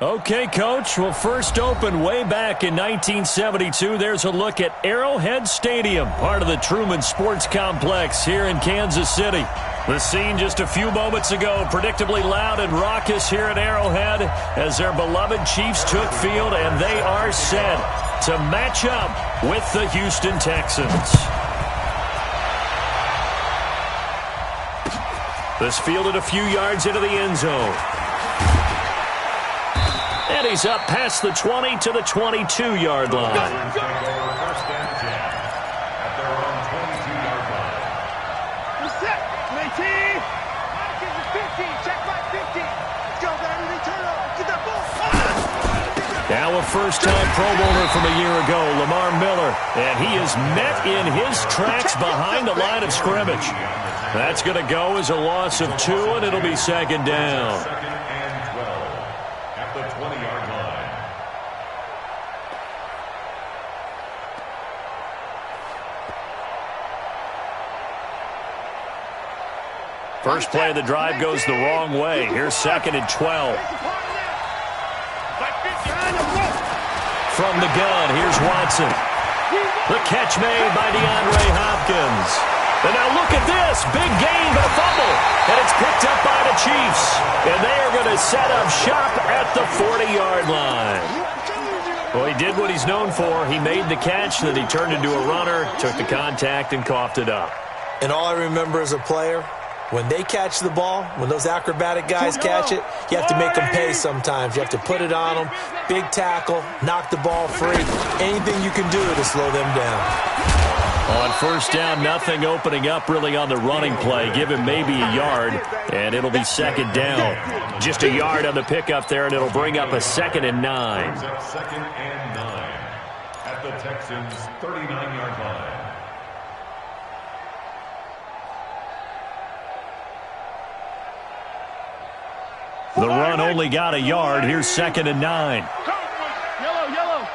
Okay, Coach. Well, first opened way back in 1972. There's a look at Arrowhead Stadium, part of the Truman Sports Complex here in Kansas City. The scene just a few moments ago, predictably loud and raucous here at Arrowhead as their beloved Chiefs took field, and they are set to match up with the Houston Texans. This fielded a few yards into the end zone. And he's up past the 20 to the 22-yard line. First down, 10 at their own 22-yard line. We're set. 19. Marcus is 15. Check by 15. Let's go, baby. Turn over. Get that ball. Now a first-time Pro Bowler from a year ago, Lamar Miller. And he is met in his tracks behind the line of scrimmage. That's going to go as a loss of 2, and it'll be second down. Second and 12 at the 20-yard line. First play of the drive goes the wrong way. Here's second and 12. From the gun, here's Watson. The catch made by DeAndre Hopkins. And now look at this. Big gain, but a fumble. And it's picked up by the Chiefs. And they are going to set up shop at the 40-yard line. Well, he did what he's known for. He made the catch, then he turned into a runner, took the contact, and coughed it up. And all I remember as a player, when they catch the ball, when those acrobatic guys catch it, you have to make them pay sometimes. You have to put it on them, big tackle, knock the ball free. Anything you can do to slow them down. On first down, nothing opening up really on the running play. Give him maybe a yard, and it'll be second down. Just a yard on the pickup there, and it'll bring up a second and 9. Second and 9 at the Texans' 39-yard line. The run only got a yard. Here's second and 9. Yellow.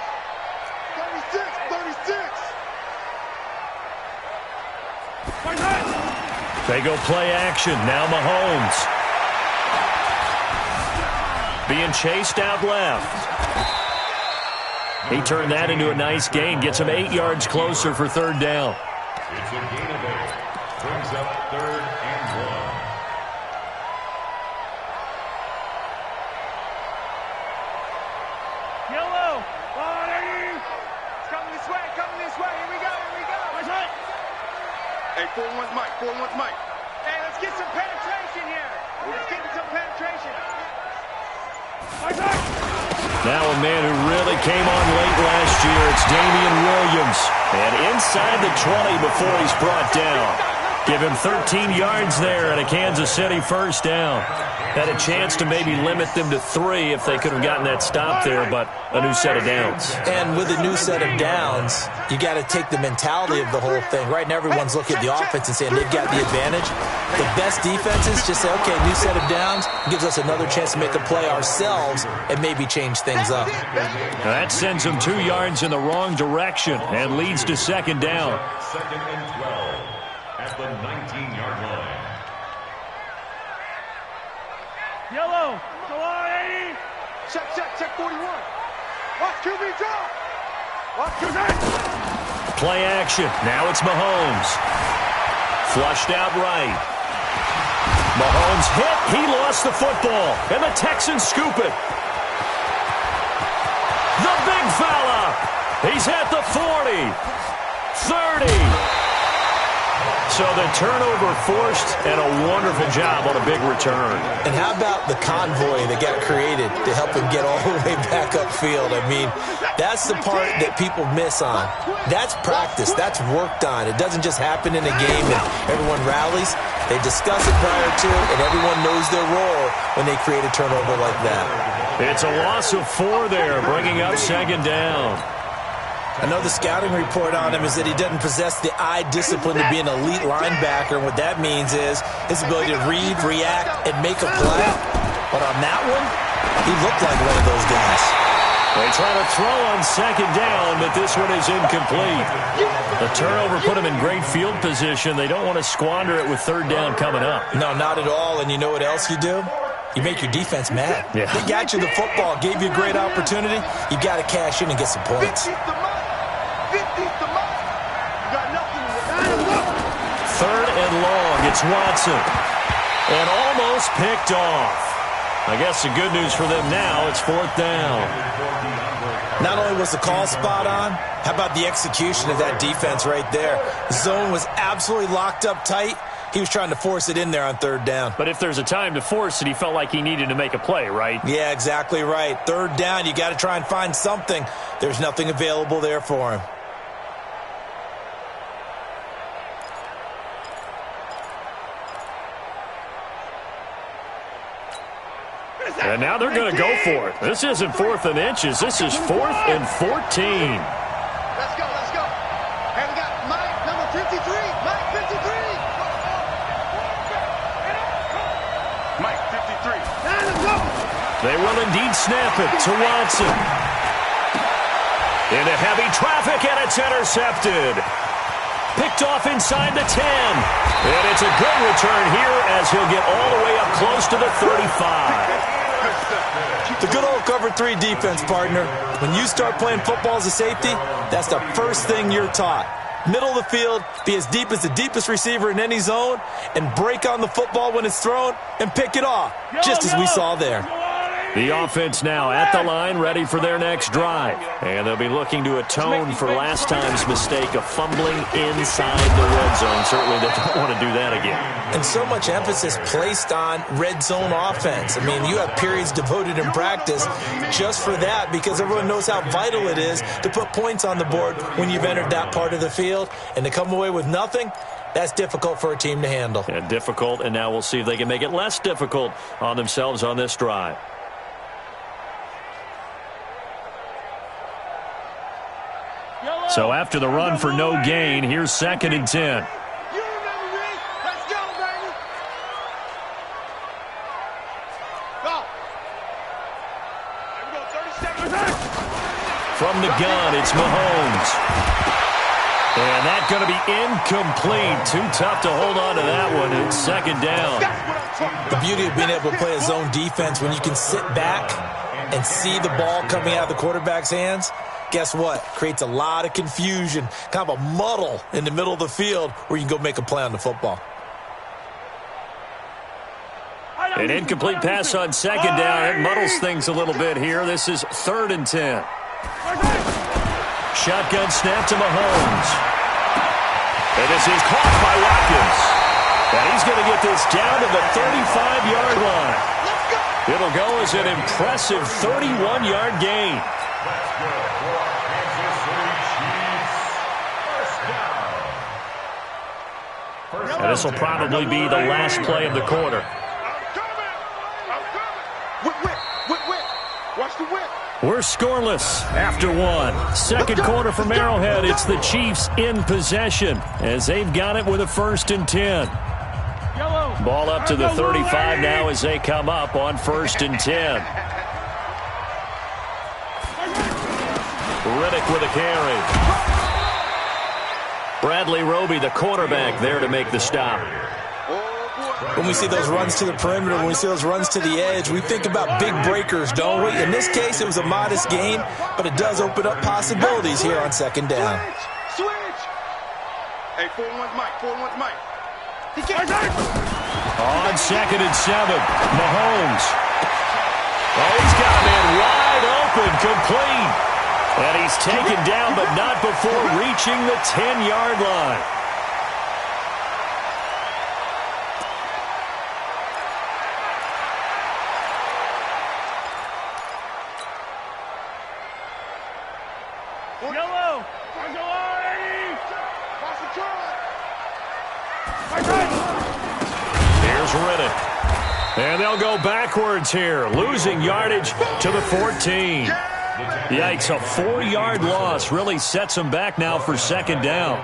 36. They go play action. Now Mahomes. Being chased out left. He turned that into a nice gain. Gets him 8 yards closer for third down. It's a gain of 8. Brings up third and 1. Yellow. It's coming this way. Here we go. Hey, 4-1's Mike. Hey, let's get some penetration here. Now a man who really came on late last year. It's Damian Williams. And inside the 20 before he's brought down. Give him 13 yards there and a Kansas City first down. Had a chance to maybe limit them to 3 if they could have gotten that stop there, but a new set of downs. And with a new set of downs, you got to take the mentality of the whole thing. Right now, everyone's looking at the offense and saying they've got the advantage. The best defenses just say, okay, new set of downs gives us another chance to make a play ourselves and maybe change things up. That sends them 2 yards in the wrong direction and leads to second down. Second and 12 at the 19-yard line. Yellow. Go on, 80. Check 41. Watch QB drop. Watch QB. Play action. Now it's Mahomes. Flushed out right. Mahomes hit. He lost the football. And the Texans scoop it. The big fella. He's at the 40. 30. So the turnover forced and a wonderful job on a big return. And how about the convoy that got created to help him get all the way back upfield? I mean, that's the part that people miss on. That's practice. That's worked on. It doesn't just happen in a game and everyone rallies. They discuss it prior to it, and everyone knows their role when they create a turnover like that. It's a loss of 4 there, bringing up second down. I know the scouting report on him is that he doesn't possess the eye discipline to be an elite linebacker. And what that means is his ability to read, react, and make a play. But on that one, he looked like one of those guys. They try to throw on second down, but this one is incomplete. The turnover put him in great field position. They don't want to squander it with third down coming up. No, not at all. And you know what else you do? You make your defense mad. Yeah. They got you the football, gave you a great opportunity. You got to cash in and get some points. 50's the mark. 50's the mark. You got nothing in it. 3rd and long. It's Watson. And almost picked off. I guess the good news for them now, it's 4th down. Not only was the call spot on, how about the execution of that defense right there? The zone was absolutely locked up tight. He was trying to force it in there on 3rd down. But if there's a time to force it, he felt like he needed to make a play, right? Yeah, exactly right. 3rd down, you got to try and find something. There's nothing available there for him. And now they're going to go for it. This isn't 4th and inches. This is 4th and 14. Let's go, let's go. And we got Mike, number 53. Mike, 53. Mike, 53. Let's go. They will indeed snap it to Watson. Into heavy traffic, and it's intercepted. Picked off inside the 10. And it's a good return here as he'll get all the way up close to the 35. The good old cover 3 defense, partner. When you start playing football as a safety, that's the first thing you're taught. Middle of the field, be as deep as the deepest receiver in any zone, and break on the football when it's thrown and pick it off, just as we saw there. The offense now at the line, ready for their next drive. And they'll be looking to atone for last time's mistake of fumbling inside the red zone. Certainly they don't want to do that again. And so much emphasis placed on red zone offense. I mean, you have periods devoted in practice just for that because everyone knows how vital it is to put points on the board when you've entered that part of the field. And to come away with nothing, that's difficult for a team to handle. And difficult, and now we'll see if they can make it less difficult on themselves on this drive. So after the run for no gain, here's 2nd and 10. You remember me. Let's go, baby. Go. Here we go, 30 seconds. From the gun, it's Mahomes. And that's going to be incomplete. Too tough to hold on to that one. It's 2nd down. The beauty of being able to play a zone defense when you can sit back and see the ball coming out of the quarterback's hands, guess what? Creates a lot of confusion, kind of a muddle in the middle of the field where you can go make a play on the football. An incomplete pass on 2nd down. It muddles things a little bit here. This is 3rd and 10. Shotgun snap to Mahomes. And this is caught by Watkins. And he's going to get this down to the 35-yard line. It'll go as an impressive 31-yard gain. And this will probably be the last play of the quarter. Watch the whip. We're scoreless after one. 2nd quarter from Arrowhead. It's the Chiefs in possession as they've got it with a 1st and 10. Ball up to the 35 now as they come up on 1st and 10. Riddick with a carry. Bradley Roby, the quarterback, there to make the stop. When we see those runs to the perimeter, when we see those runs to the edge, we think about big breakers, don't we? In this case, it was a modest gain, but it does open up possibilities here on 2nd down. Switch. Hey, 4-1's Mike. 4-1's Mike. On 2nd and 7, Mahomes. Oh, he's got a man wide open, complete. And he's taken down, but not before reaching the 10-yard line. Yellow. Here's Riddick. And they'll go backwards here, losing yardage to the 14. Yikes, a 4-yard loss really sets them back now for 2nd down.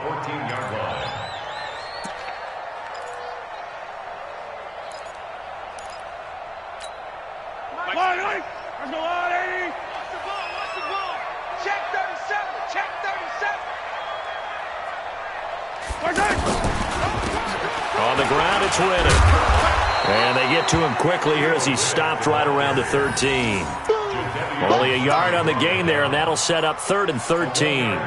On the ground, it's Riddick. And they get to him quickly here as he stopped right around the 13. Only a yard on the gain there, and that'll set up 3rd and 13.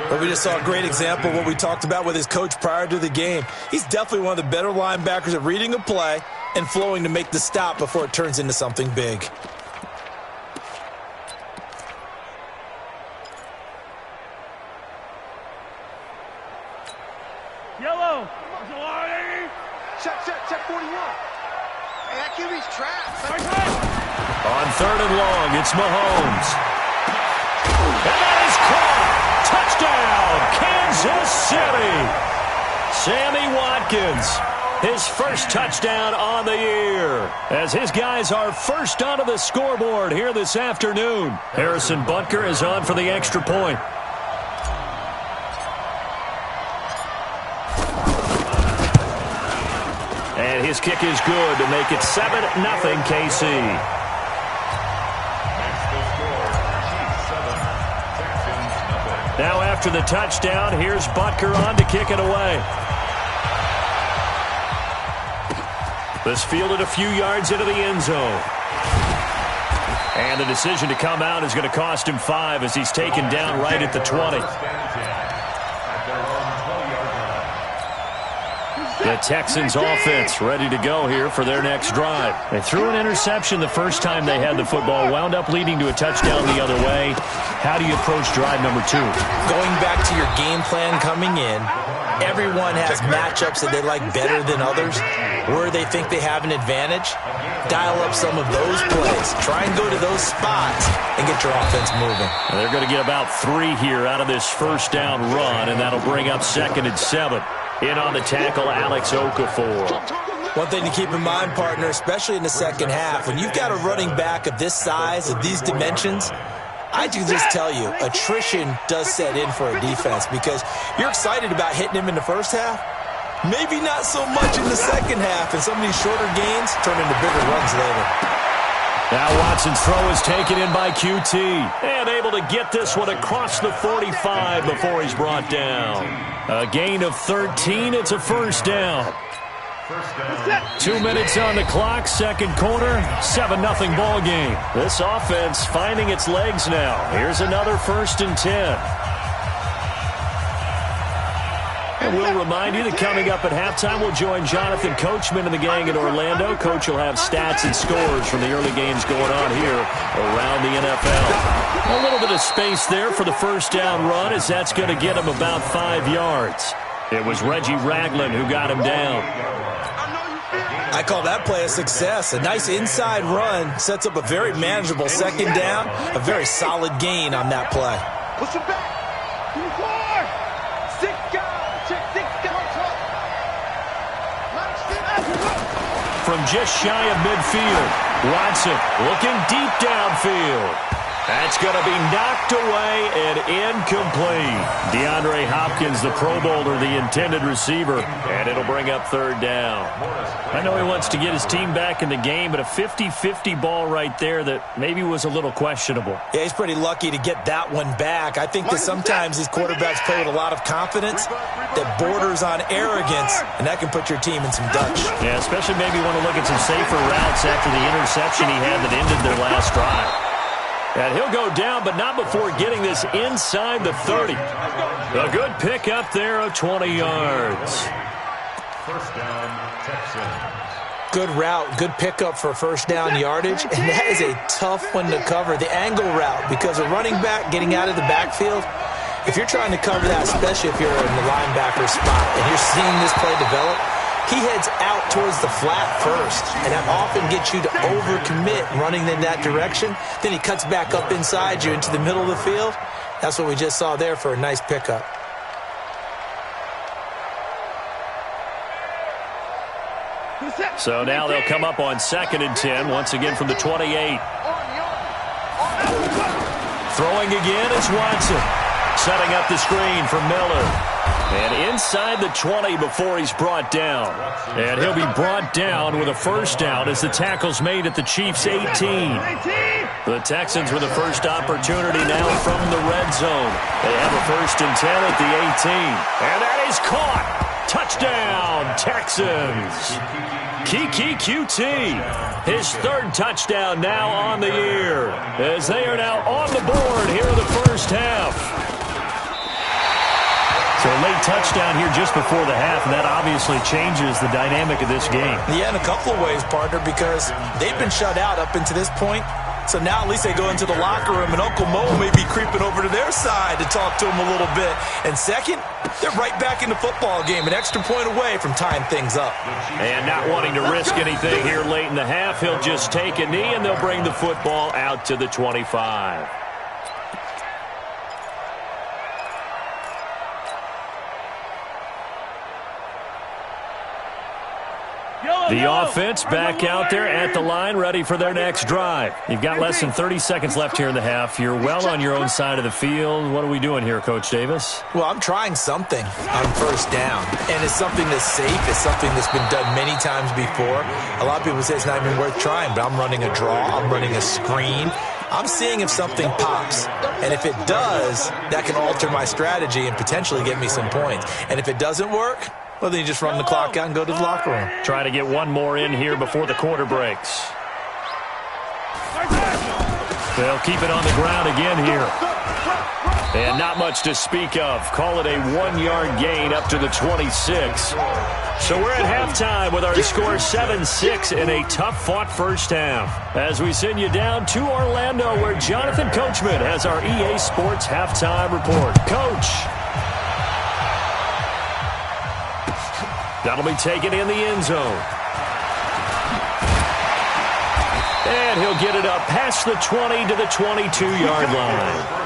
But we just saw a great example of what we talked about with his coach prior to the game. He's definitely one of the better linebackers at reading a play and flowing to make the stop before it turns into something big. Yellow. Check 41. Hey, that QB's trapped. On 3rd and long, it's Mahomes. And that is caught. Touchdown, Kansas City. Sammy Watkins, his first touchdown on the year, as his guys are first onto the scoreboard here this afternoon. Harrison Butker is on for the extra point. And his kick is good to make it 7-0 KC. Now after the touchdown, here's Butker on to kick it away. This fielded a few yards into the end zone. And the decision to come out is going to cost him 5 as he's taken down right at the 20. The Texans offense ready to go here for their next drive. They threw an interception the first time they had the football, wound up leading to a touchdown the other way. How do you approach drive number 2? Going back to your game plan coming in, everyone has matchups that they like better than others, where they think they have an advantage. Dial up some of those plays. Try and go to those spots and get your offense moving. And they're going to get about 3 here out of this first down run, and that'll bring up 2nd and 7. In on the tackle, Alex Okafor. One thing to keep in mind, partner, especially in the second half, when you've got a running back of this size, of these dimensions, I can just tell you, attrition does set in for a defense because you're excited about hitting him in the first half. Maybe not so much in the second half, and some of these shorter gains turn into bigger runs later. Now Watson's throw is taken in by QT. And able to get this one across the 45 before he's brought down. A gain of 13. It's a first down. 2 minutes on the clock, second quarter, 7-0 ball game. This offense finding its legs now. Here's another 1st and 10. And we'll remind you that coming up at halftime, we'll join Jonathan Coachman and the gang in Orlando. Coach will have stats and scores from the early games going on here around the NFL. A little bit of space there for the first down run, as that's going to get him about 5 yards. It was Reggie Ragland who got him down. I call that play a success. A nice inside run sets up a very manageable second down. A very solid gain on that play. Push him back. 6 guys. From just shy of midfield, Watson looking deep downfield. That's going to be knocked away and incomplete. DeAndre Hopkins, the Pro Bowler, the intended receiver, and it'll bring up 3rd down. I know he wants to get his team back in the game, but a 50-50 ball right there that maybe was a little questionable. Yeah, he's pretty lucky to get that one back. I think that sometimes these quarterbacks play with a lot of confidence that borders on arrogance, and that can put your team in some Dutch. Yeah, especially maybe want to look at some safer routes after the interception he had that ended their last drive. And he'll go down, but not before getting this inside the 30. A good pick up there of 20 yards. First down, Texans. Good route, good pickup for first down yardage, and that is a tough one to cover, the angle route, because a running back getting out of the backfield, if you're trying to cover that, especially if you're in the linebacker spot, and you're seeing this play develop, he heads out towards the flat first, and that often gets you to overcommit running in that direction. Then he cuts back up inside you into the middle of the field. That's what we just saw there for a nice pickup. So now they'll come up on 2nd and 10, once again from the 28. Throwing again is Watson. Setting up the screen for Miller. And inside the 20 before he's brought down. And he'll be brought down with a first down as the tackle's made at the Chiefs' 18. The Texans with the first opportunity now from the red zone. They have a 1st and 10 at the 18. And that is caught. Touchdown, Texans. Kiki QT, his third touchdown now on the year, as they are now on the board here in the first half. So a late touchdown here just before the half, and that obviously changes the dynamic of this game. Yeah, in a couple of ways, partner, because they've been shut out up until this point. So now at least they go into the locker room, and Uncle Mo may be creeping over to their side to talk to him a little bit. And second, they're right back in the football game, an extra point away from tying things up. And not wanting to risk anything here late in the half, he'll just take a knee, and they'll bring the football out to the 25. The offense back out there at the line, ready for their next drive. You've got less than 30 seconds left here in the half. You're well on your own side of the field. What are we doing here, Coach Davis? Well, I'm trying something on first down, and it's something that's safe. It's something that's been done many times before. A lot of people say it's not even worth trying, but I'm running a draw. I'm running a screen. I'm seeing if something pops, and if it does, that can alter my strategy and potentially get me some points. And if it doesn't work, well, then you just run the clock out and go to the locker room. Try to get one more in here before the quarter breaks. They'll keep it on the ground again here. And not much to speak of. Call it a 1-yard gain up to the 26. So we're at halftime with our score 7-6 in a tough-fought first half. As we send you down to Orlando, where Jonathan Coachman has our EA Sports halftime report. Coach. That'll be taken in the end zone. And he'll get it up past the 20 to the 22-yard line.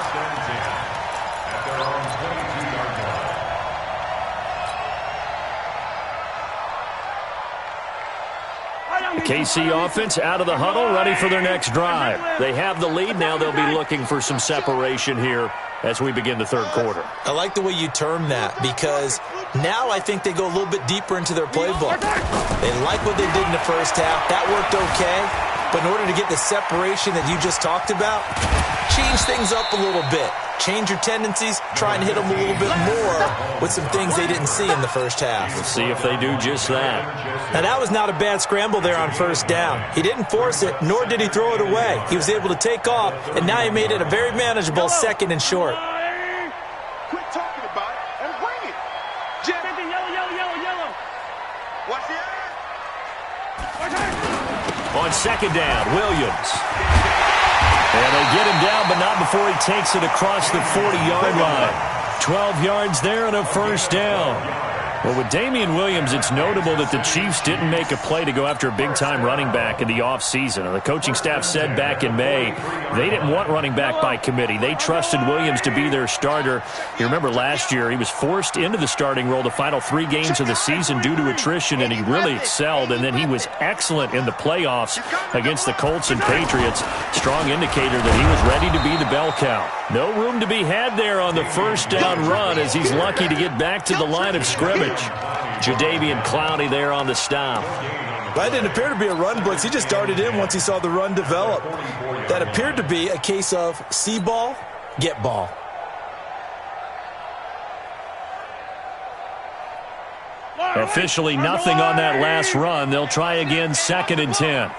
The KC offense out of the huddle, ready for their next drive. They have the lead. Now they'll be looking for some separation here as we begin the third quarter. I like the way you term that, because now I think they go a little bit deeper into their playbook. They like what they did in the first half. That worked okay. But in order to get the separation that you just talked about, change things up a little bit. Change your tendencies, try and hit them a little bit more with some things they didn't see in the first half. We'll see if they do just that. Now, that was not a bad scramble there on first down. He didn't force it, nor did he throw it away. He was able to take off, and now he made it a very manageable second and short. Quit talking about it and bring it. Yellow. Watch the eye. On second down, Williams. And they get him down, but not before he takes it across the 40-yard line. 12 yards there and a first down. Well, with Damian Williams, it's notable that the Chiefs didn't make a play to go after a big-time running back in the offseason. The coaching staff said back in May they didn't want running back by committee. They trusted Williams to be their starter. You remember last year he was forced into the starting role the final 3 games of the season due to attrition, and he really excelled. And then he was excellent in the playoffs against the Colts and Patriots. Strong indicator that he was ready to be the bell cow. No room to be had there on the first down run, as he's lucky to get back to the line of scrimmage. Jadeveon Clowney there on the stop. That didn't appear to be a run blitz. He just darted in once he saw the run develop. That appeared to be a case of see ball, get ball. Officially nothing on that last run. They'll try again, 2nd and 10.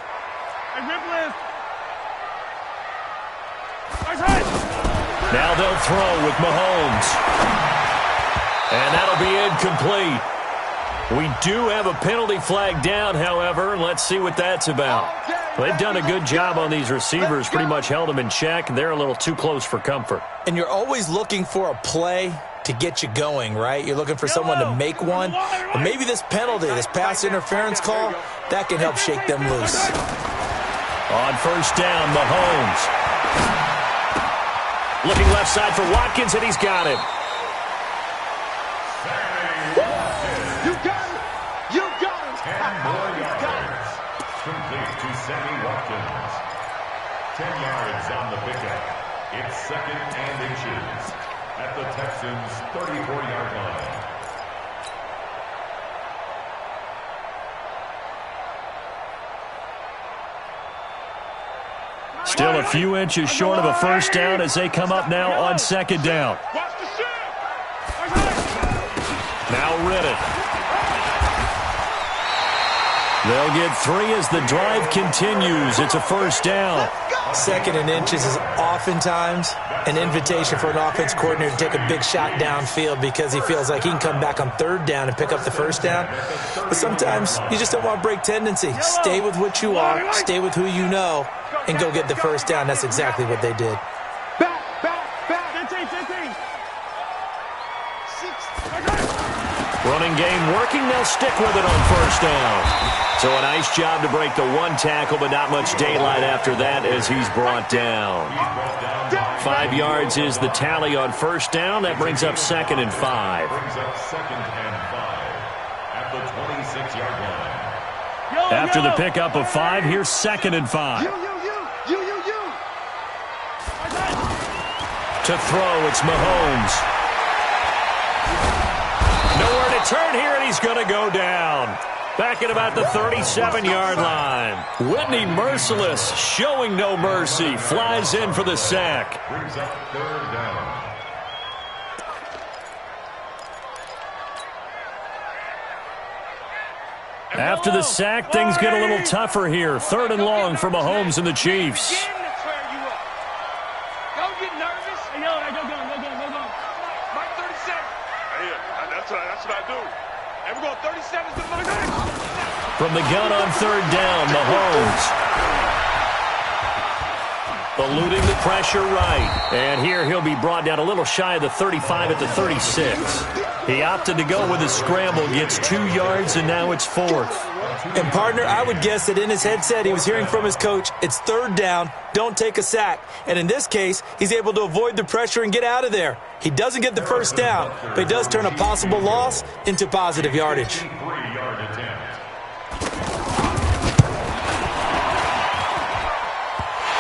Now they'll throw with Mahomes. And that'll be incomplete. We do have a penalty flag down, however, and let's see what that's about. They've done a good job on these receivers, pretty much held them in check. They're a little too close for comfort. And you're always looking for a play to get you going, right? You're looking for someone to make one. Or maybe this penalty, this pass interference call, that can help shake them loose. On first down, Mahomes. Looking left side for Watkins, and he's got him. You got it. You got it. 10 more yards. Complete to Sammy Watkins. 10 yards on the pickup. It's 2nd and inches at the Texans' 34-yard line. Still a few inches short of a first down as they come up now on 2nd down. Watch the shift. Now Riddick. They'll get 3 as the drive continues. It's a first down. 2nd and inches is oftentimes an invitation for an offense coordinator to take a big shot downfield because he feels like he can come back on 3rd down and pick up the first down. But sometimes you just don't want to break tendency. Stay with what you are, stay with who you know, and go get the first down. That's exactly what they did. Back. 15. Running game working. They'll stick with it on first down. So a nice job to break the 1 tackle, but not much daylight after that as he's brought down. 5 yards is the tally on first down. That brings up 2nd and 5. At the 26-yard line. After the pickup of 5, here's 2nd and 5. You. To throw, it's Mahomes. Nowhere to turn here, and he's going to go down. Back at about the 37-yard line. Whitney merciless, showing no mercy. Flies in for the sack. Brings up 3rd down. After the sack, things get a little tougher here. 3rd and long for Mahomes and the Chiefs. Don't get nervous. Hey, yo, go. Mike 37. That's what I do. And we're going 37 to my next. From the gun on 3rd down, Mahomes. Eluding the pressure right. And here he'll be brought down a little shy of the 35 at the 36. He opted to go with a scramble, gets 2 yards, and now it's 4th. And, partner, I would guess that in his headset he was hearing from his coach, it's 3rd down, don't take a sack. And in this case, he's able to avoid the pressure and get out of there. He doesn't get the first down, but he does turn a possible loss into positive yardage. 3-yard attempt.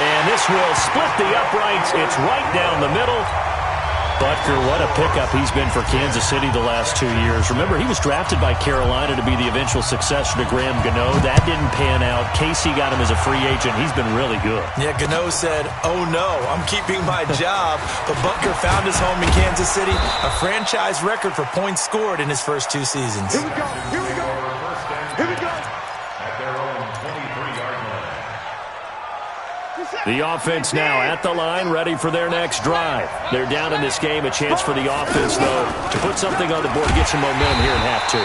And this will split the uprights. It's right down the middle. Butker, what a pickup he's been for Kansas City the last 2 years. Remember, he was drafted by Carolina to be the eventual successor to Graham Gano. That didn't pan out. Casey got him as a free agent. He's been really good. Yeah, Gano said, oh no, I'm keeping my job. But Butker found his home in Kansas City, a franchise record for points scored in his first 2 seasons. Here we go. At their own 23-yard line. The offense now at the line, ready for their next drive. They're down in this game. A chance for the offense, though, to put something on the board, get some momentum here in half 2.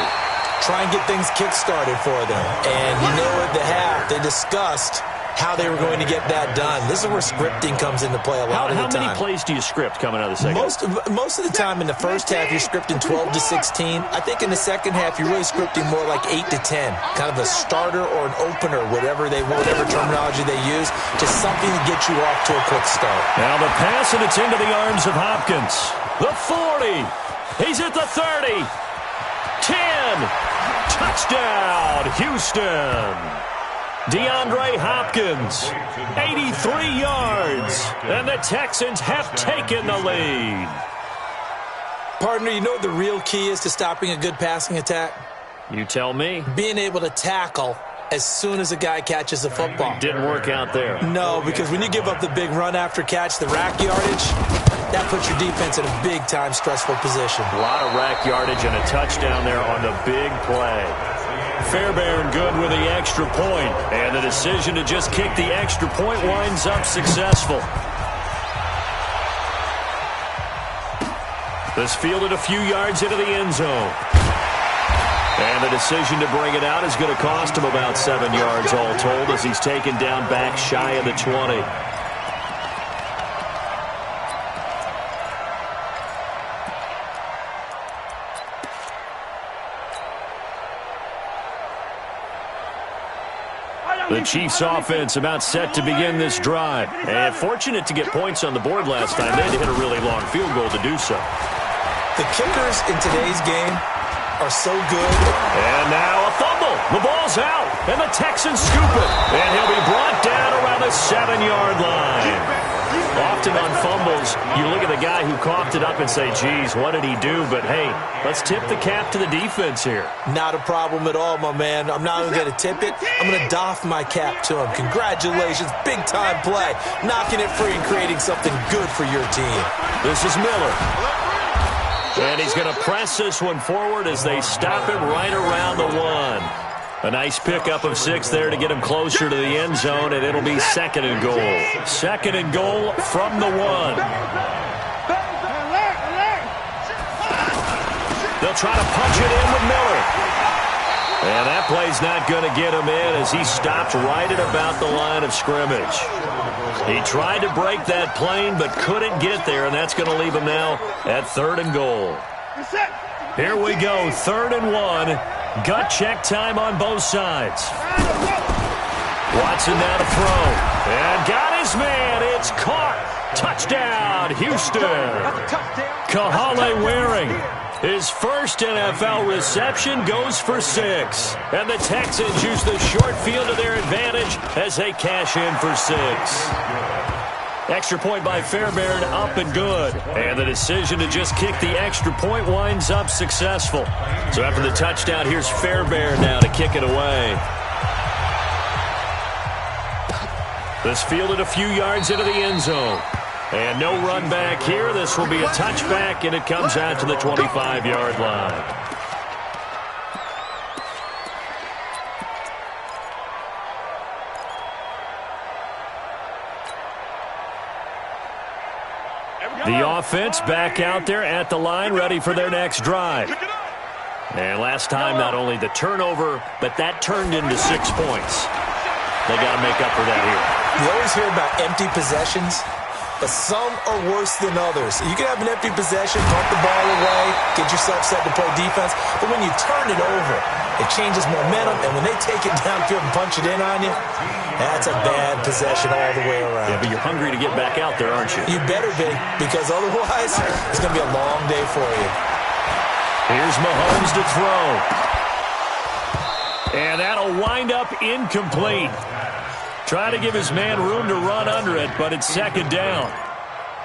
Try and get things kick-started for them. And you know at the half, they discussed how they were going to get that done. This is where scripting comes into play a lot of the time. How many plays do you script coming out of the second? Most of the time in the first half, you're scripting 12 to 16. I think in the second half, you're really scripting more like 8 to 10. Kind of a starter or an opener, whatever terminology they use, just something to get you off to a quick start. Now the pass, and it's into the arms of Hopkins. The 40. He's at the 30. 10. Touchdown, Houston. DeAndre Hopkins, 83 yards, and the Texans have taken the lead. Partner, you know what the real key is to stopping a good passing attack? You tell me. Being able to tackle as soon as a guy catches the football. Didn't work out there. No, because when you give up the big run after catch, the rack yardage, that puts your defense in a big-time stressful position. A lot of rack yardage and a touchdown there on the big play. Fairbairn good with the extra point, and the decision to just kick the extra point winds up successful. This fielded a few yards into the end zone. And the decision to bring it out is going to cost him about 7 yards all told as he's taken down back shy of the 20. The Chiefs offense about set to begin this drive. And fortunate to get points on the board last time. They had to hit a really long field goal to do so. The kickers in today's game are so good. And now a fumble. The ball's out. And the Texans scoop it. And he'll be brought down around the 7-yard line. Often on fumbles, you look at the guy who coughed it up and say, geez, what did he do? But, hey, let's tip the cap to the defense here. Not a problem at all, my man. I'm not even going to tip it. I'm going to doff my cap to him. Congratulations. Big-time play. Knocking it free and creating something good for your team. This is Miller. And he's going to press this one forward as they stop him right around the 1. A nice pickup of 6 there to get him closer to the end zone, and it'll be 2nd and goal. 2nd and goal from the 1. They'll try to punch it in with Miller. And that play's not going to get him in as he stopped right at about the line of scrimmage. He tried to break that plane but couldn't get there, and that's going to leave him now at 3rd and goal. Here we go, 3rd and 1. Gut check time on both sides. Watson now to throw. And got his man. It's caught. Touchdown, Houston. Kahale Waring. His first NFL reception goes for 6. And the Texans use the short field to their advantage as they cash in for 6. Extra point by Fairbairn, up and good. And the decision to just kick the extra point winds up successful. So after the touchdown, here's Fairbairn now to kick it away. This fielded a few yards into the end zone. And no run back here. This will be a touchback, and it comes out to the 25-yard line. The offense back out there at the line, ready for their next drive. And last time, not only the turnover, but that turned into 6 points. They got to make up for that here. You always hear about empty possessions, but some are worse than others. You can have an empty possession, punt the ball away, get yourself set to play defense, but when you turn it over, it changes momentum, and when they take it downfield and punch it in on you, that's a bad possession all the way around. Yeah, but you're hungry to get back out there, aren't you? You better be, because otherwise, it's going to be a long day for you. Here's Mahomes to throw. And that'll wind up incomplete. Try to give his man room to run under it, but it's 2nd down.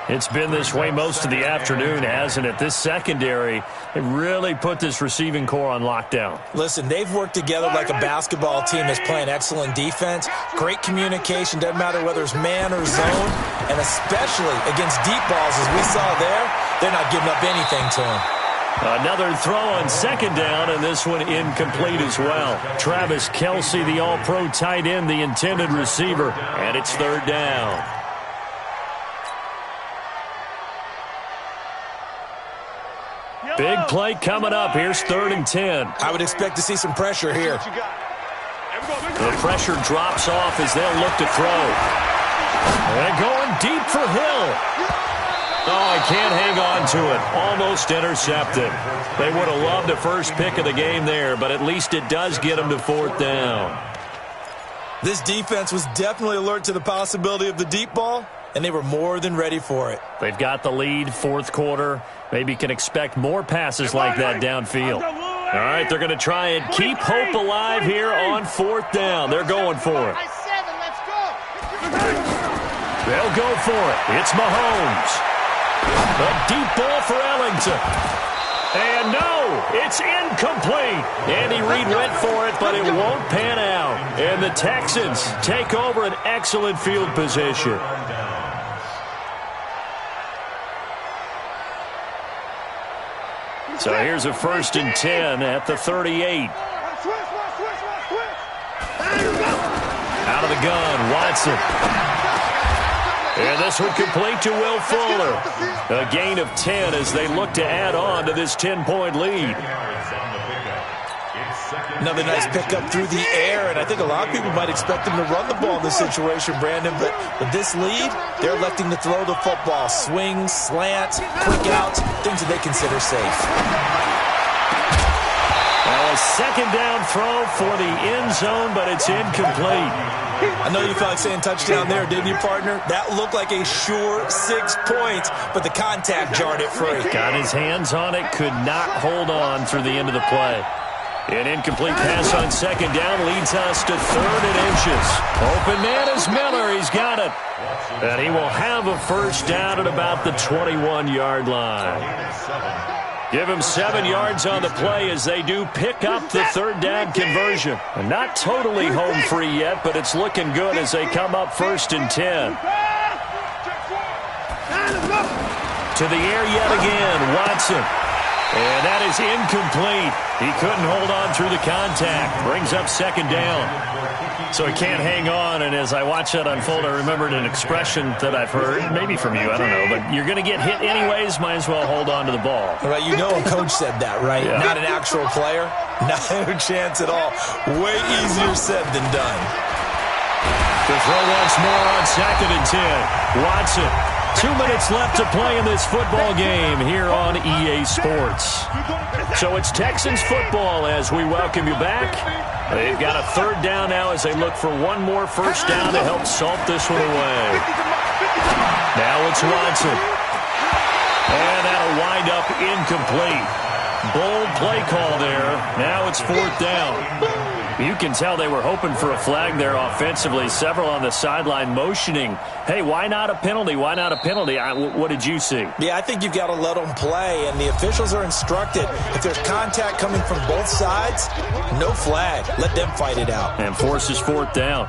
It's been this way most of the afternoon, hasn't it? This secondary, it really put this receiving core on lockdown. Listen, they've worked together like a basketball team that's playing excellent defense. Great communication, doesn't matter whether it's man or zone. And especially against deep balls, as we saw there, they're not giving up anything to them. Another throw on 2nd down, and this one incomplete as well. Travis Kelce, the all-pro tight end, the intended receiver, and it's 3rd down. Big play coming up. Here's 3rd and 10. I would expect to see some pressure here. The pressure drops off as they'll look to throw. And going deep for Hill. Oh, he can't hang on to it. Almost intercepted. They would have loved a first pick of the game there, but at least it does get them to 4th down. This defense was definitely alert to the possibility of the deep ball, and they were more than ready for it. They've got the lead, 4th quarter. Maybe can expect more passes like that downfield. All right, they're going to try and keep hope alive here on 4th down. They're going for it. They'll go for it. It's Mahomes. A deep ball for Ellington. And no, it's incomplete. Andy Reid went for it, but it won't pan out. And the Texans take over an excellent field position. So here's a 1st and 10 at the 38. Out of the gun, Watson. And this one complete to Will Fuller. A gain of 10 as they look to add on to this 10-point lead. Another nice pickup through the air, and I think a lot of people might expect them to run the ball in this situation, Brandon, but with this lead, they're electing to throw the football. Swings, slants, quick outs, things that they consider safe. Well, a 2nd down throw for the end zone, but it's incomplete. I know you felt like saying touchdown there, didn't you, partner? That looked like a sure 6 points, but the contact jarred it free. Got his hands on it, could not hold on through the end of the play. An incomplete pass on 2nd down leads us to 3rd and inches. Open man is Miller. He's got it. And he will have a 1st down at about the 21-yard line. Give him 7 yards on the play as they do pick up the 3rd down conversion. And not totally home free yet, but it's looking good as they come up 1st and 10. To the air yet again, Watson. And that is incomplete. He couldn't hold on through the contact. Brings up second down. So he can't hang on, and as I watch that unfold, I remembered an expression that I've heard, maybe from you, I don't know, but you're going to get hit anyways, might as well hold on to the ball. Right, you know a coach said that, right? Yeah. Not an actual player? Not a chance at all. Way easier said than done. To throw once more on 2nd and 10. Watson. 2 minutes left to play in this football game here on EA Sports. So it's Texans football as we welcome you back. They've got a 3rd down now as they look for one more first down to help salt this one away. Now it's Watson. And that'll wind up incomplete. Bold play call there. Now it's 4th down. You can tell they were hoping for a flag there offensively. Several on the sideline motioning, hey, why not a penalty? Why not a penalty? What did you see? Yeah, I think you've got to let them play, and the officials are instructed. If there's contact coming from both sides, no flag. Let them fight it out. And forces 4th down.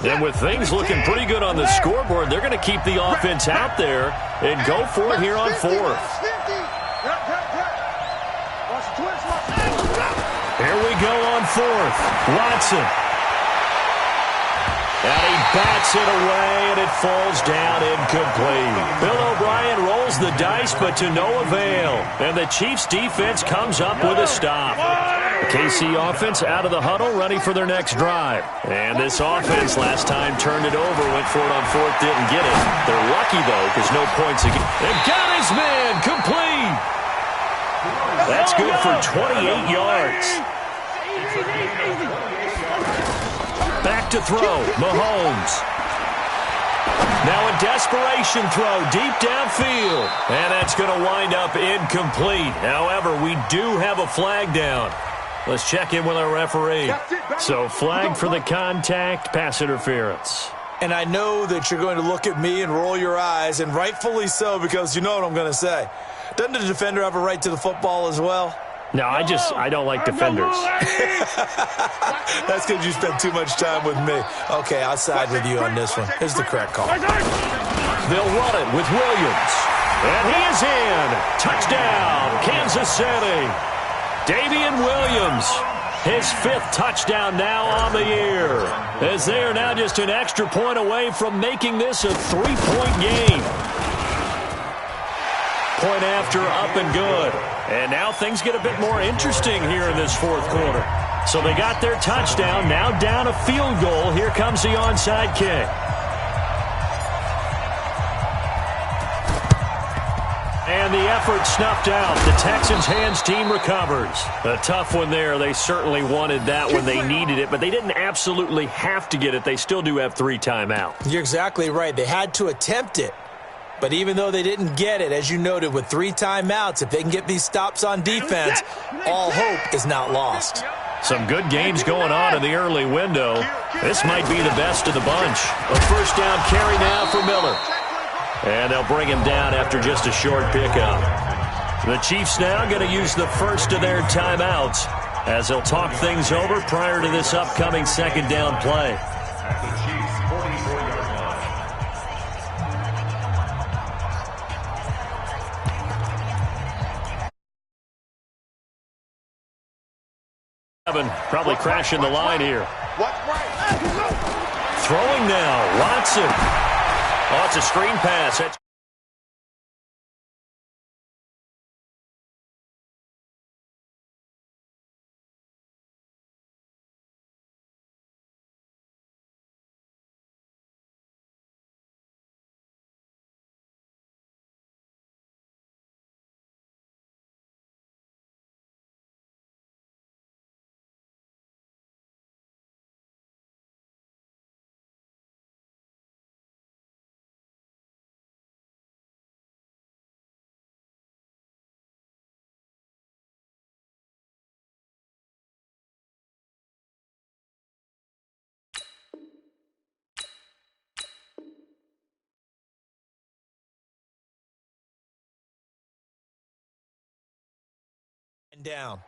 And with things looking pretty good on the scoreboard, they're going to keep the offense out there and go for it here on 4th. Here we go on 4th. Watson. And he bats it away, and it falls down incomplete. Bill O'Brien rolls the dice, but to no avail. And the Chiefs' defense comes up with a stop. The KC offense out of the huddle, ready for their next drive. And this offense last time turned it over, went for it on 4th, didn't get it. They're lucky, though, because no points again. And got his man complete. That's good for 28 yards. Back to throw, Mahomes. Now a desperation throw deep downfield. And that's going to wind up incomplete. However, we do have a flag down. Let's check in with our referee. So flag for the contact, pass interference. And I know that you're going to look at me and roll your eyes, and rightfully so, because you know what I'm going to say. Doesn't the defender have a right to the football as well? No, I don't like defenders. That's because you spent too much time with me. Okay, I'll side with you on this one. Here's the correct call. They'll run it with Williams. And he is in. Touchdown, Kansas City. Davian Williams, his 5th touchdown now on the year, as they are now just an extra point away from making this a 3-point game. Point after, up and good. And now things get a bit more interesting here in this 4th quarter. So they got their touchdown, now down a field goal. Here comes the onside kick. And the effort snuffed out. The Texans' hands team recovers. A tough one there. They certainly wanted that when they needed it, but they didn't absolutely have to get it. They still do have 3 timeouts. You're exactly right. They had to attempt it. But even though they didn't get it, as you noted, with 3 timeouts, if they can get these stops on defense, all hope is not lost. Some good games going on in the early window. This might be the best of the bunch. A first down carry now for Miller. And they'll bring him down after just a short pickup. The Chiefs now going to use the first of their timeouts as they'll talk things over prior to this upcoming 2nd down play. At the Chiefs' 44-yard line. Probably crashing the line here. Throwing now, Watson. Oh, it's a screen pass. Down.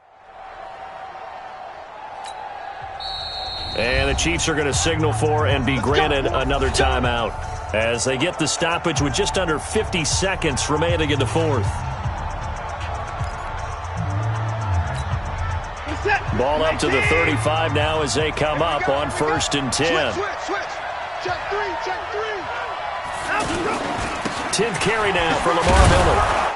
And the Chiefs are going to signal for and be granted another timeout as they get the stoppage with just under 50 seconds remaining in the fourth. Ball up to the 35 now as they come up on 1st and 10. Switch. Check three. 10th carry now for Lamar Miller.